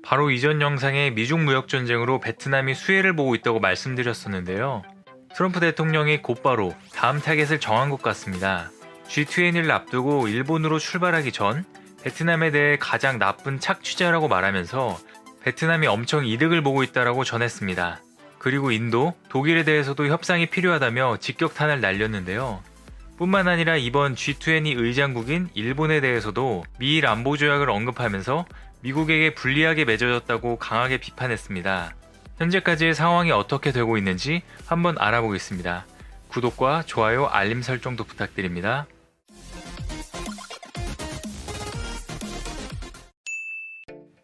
바로 이전 영상에 미중 무역 전쟁으로 베트남이 수혜를 보고 있다고 말씀드렸었는데요. 트럼프 대통령이 곧바로 다음 타겟을 정한 것 같습니다. G20을 앞두고 일본으로 출발하기 전 베트남에 대해 가장 나쁜 착취자라고 말하면서 베트남이 엄청 이득을 보고 있다고 전했습니다. 그리고 인도, 독일에 대해서도 협상이 필요하다며 직격탄을 날렸는데요. 뿐만 아니라 이번 G20 의장국인 일본에 대해서도 미일 안보조약을 언급하면서 미국에게 불리하게 맺어졌다고 강하게 비판했습니다. 현재까지의 상황이 어떻게 되고 있는지 한번 알아보겠습니다. 구독과 좋아요, 알림 설정도 부탁드립니다.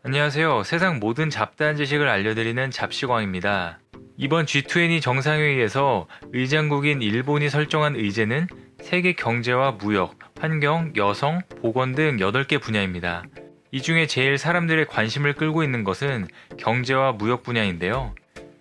안녕하세요. 세상 모든 잡다한 지식을 알려드리는 잡시광입니다. 이번 G20 정상회의에서 의장국인 일본이 설정한 의제는 세계 경제와 무역, 환경, 여성, 보건 등 8개 분야입니다. 이 중에 제일 사람들의 관심을 끌고 있는 것은 경제와 무역 분야인데요.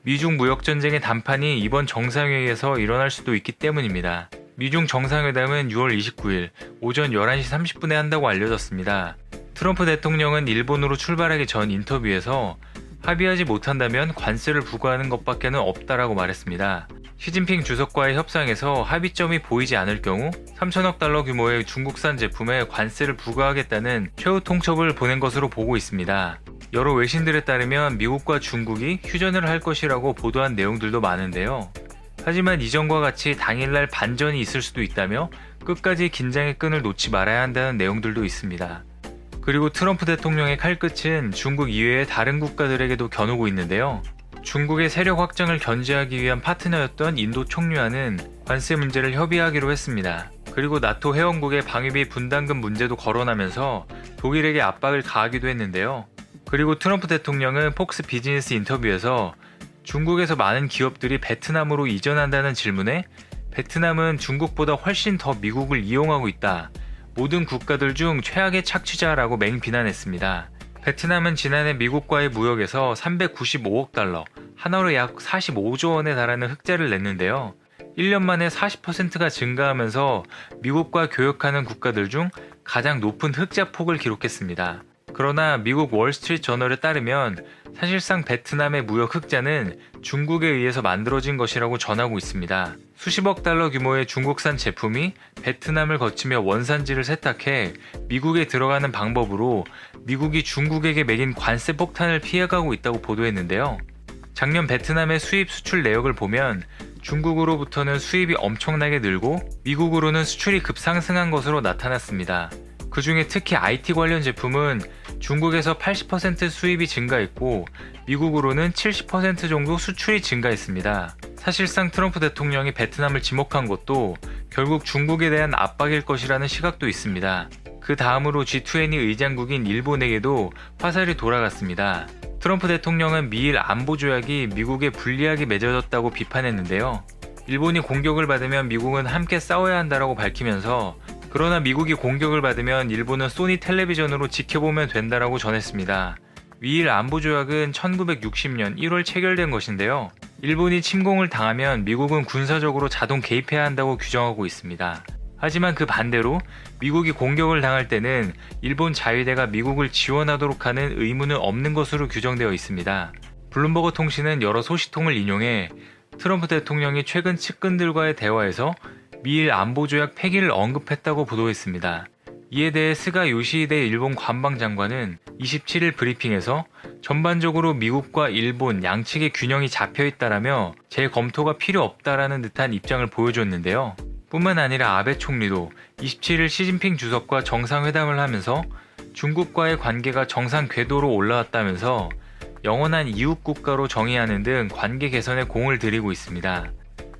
미중 무역 전쟁의談판이 이번 정상회의에서 일어날 수도 있기 때문입니다. 미중 정상회담은 6월 29일 오전 11시 30분에 한다고 알려졌습니다. 트럼프 대통령은 일본으로 출발하기 전 인터뷰에서 합의하지 못한다면 관세를 부과하는 것밖에는 없다라고 말했습니다. 시진핑 주석과의 협상에서 합의점이 보이지 않을 경우 3천억 달러 규모의 중국산 제품에 관세를 부과하겠다는 최후 통첩을 보낸 것으로 보고 있습니다. 여러 외신들에 따르면 미국과 중국이 휴전을 할 것이라고 보도한 내용들도 많은데요. 하지만 이전과 같이 당일날 반전이 있을 수도 있다며 끝까지 긴장의 끈을 놓지 말아야 한다는 내용들도 있습니다. 그리고 트럼프 대통령의 칼끝은 중국 이외의 다른 국가들에게도 겨누고 있는데요. 중국의 세력 확장을 견제하기 위한 파트너였던 인도 총리와는 관세 문제를 협의하기로 했습니다. 그리고 나토 회원국의 방위비 분담금 문제도 거론하면서 독일에게 압박을 가하기도 했는데요. 그리고 트럼프 대통령은 폭스 비즈니스 인터뷰에서 중국에서 많은 기업들이 베트남으로 이전한다는 질문에 베트남은 중국보다 훨씬 더 미국을 이용하고 있다. 모든 국가들 중 최악의 착취자라고 맹비난했습니다. 베트남은 지난해 미국과의 무역에서 395억 달러, 한화로 약 45조 원에 달하는 흑자를 냈는데요. 1년 만에 40%가 증가하면서 미국과 교역하는 국가들 중 가장 높은 흑자 폭을 기록했습니다. 그러나 미국 월스트리트 저널에 따르면 사실상 베트남의 무역 흑자는 중국에 의해서 만들어진 것이라고 전하고 있습니다. 수십억 달러 규모의 중국산 제품이 베트남을 거치며 원산지를 세탁해 미국에 들어가는 방법으로 미국이 중국에게 매긴 관세 폭탄을 피해가고 있다고 보도했는데요. 작년 베트남의 수입 수출 내역을 보면 중국으로부터는 수입이 엄청나게 늘고 미국으로는 수출이 급상승한 것으로 나타났습니다. 그 중에 특히 IT 관련 제품은 중국에서 80% 수입이 증가했고 미국으로는 70% 정도 수출이 증가했습니다. 사실상 트럼프 대통령이 베트남을 지목한 것도 결국 중국에 대한 압박일 것이라는 시각도 있습니다. 그 다음으로 G20 의장국인 일본에게도 화살이 돌아갔습니다. 트럼프 대통령은 미일 안보조약이 미국에 불리하게 맺어졌다고 비판했는데요. 일본이 공격을 받으면 미국은 함께 싸워야 한다고 밝히면서 그러나 미국이 공격을 받으면 일본은 소니 텔레비전으로 지켜보면 된다고 전했습니다. 미일 안보조약은 1960년 1월 체결된 것인데요. 일본이 침공을 당하면 미국은 군사적으로 자동 개입해야 한다고 규정하고 있습니다. 하지만 그 반대로 미국이 공격을 당할 때는 일본 자위대가 미국을 지원하도록 하는 의무는 없는 것으로 규정되어 있습니다. 블룸버그 통신은 여러 소식통을 인용해 트럼프 대통령이 최근 측근들과의 대화에서 미일 안보조약 폐기를 언급했다고 보도했습니다. 이에 대해 스가 요시히데 일본 관방장관은 27일 브리핑에서 전반적으로 미국과 일본 양측의 균형이 잡혀있다라며 재검토가 필요 없다라는 듯한 입장을 보여줬는데요. 뿐만 아니라 아베 총리도 27일 시진핑 주석과 정상회담을 하면서 중국과의 관계가 정상 궤도로 올라왔다면서 영원한 이웃 국가로 정의하는 등 관계 개선에 공을 들이고 있습니다.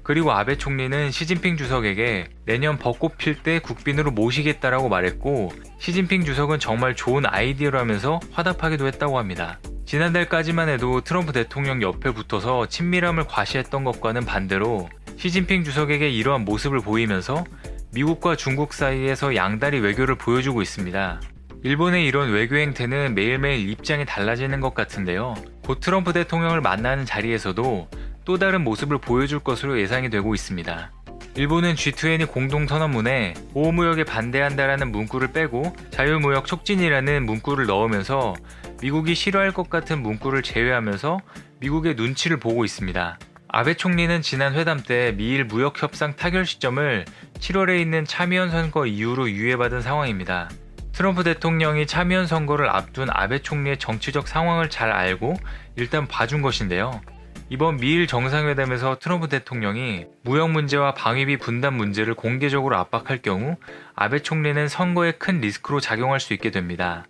그리고 아베 총리는 시진핑 주석에게 내년 벚꽃 필 때 국빈으로 모시겠다라고 말했고 시진핑 주석은 정말 좋은 아이디어라면서 화답하기도 했다고 합니다. 지난달까지만 해도 트럼프 대통령 옆에 붙어서 친밀함을 과시했던 것과는 반대로 시진핑 주석에게 이러한 모습을 보이면서 미국과 중국 사이에서 양다리 외교를 보여주고 있습니다. 일본의 이런 외교 행태는 매일매일 입장이 달라지는 것 같은데요. 곧 트럼프 대통령을 만나는 자리에서도 또 다른 모습을 보여줄 것으로 예상이 되고 있습니다. 일본은 G20 공동선언문에 보호무역에 반대한다라는 문구를 빼고 자유무역 촉진이라는 문구를 넣으면서 미국이 싫어할 것 같은 문구를 제외하면서 미국의 눈치를 보고 있습니다. 아베 총리는 지난 회담 때 미일 무역협상 타결 시점을 7월에 있는 참의원 선거 이후로 유예받은 상황입니다. 트럼프 대통령이 참의원 선거를 앞둔 아베 총리의 정치적 상황을 잘 알고 일단 봐준 것인데요. 이번 미일 정상회담에서 트럼프 대통령이 무역 문제와 방위비 분담 문제를 공개적으로 압박할 경우 아베 총리는 선거에 큰 리스크로 작용할 수 있게 됩니다.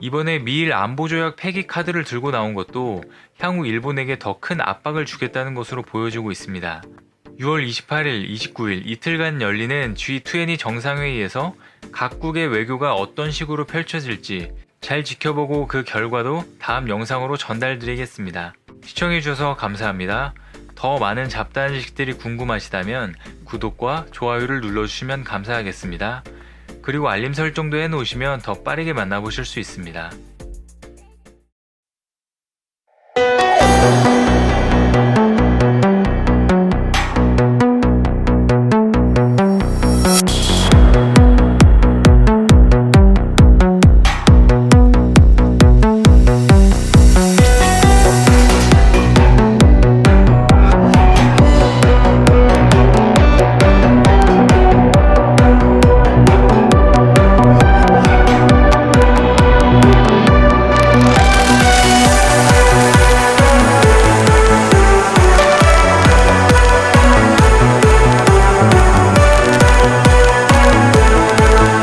이번에 미일 안보조약 폐기 카드를 들고 나온 것도 향후 일본에게 더 큰 압박을 주겠다는 것으로 보여지고 있습니다. 6월 28일, 29일 이틀간 열리는 G20 정상회의에서 각국의 외교가 어떤 식으로 펼쳐질지 잘 지켜보고 그 결과도 다음 영상으로 전달드리겠습니다. 시청해주셔서 감사합니다. 더 많은 잡다한 지식들이 궁금하시다면 구독과 좋아요를 눌러주시면 감사하겠습니다. 그리고 알림 설정도 해놓으시면 더 빠르게 만나보실 수 있습니다.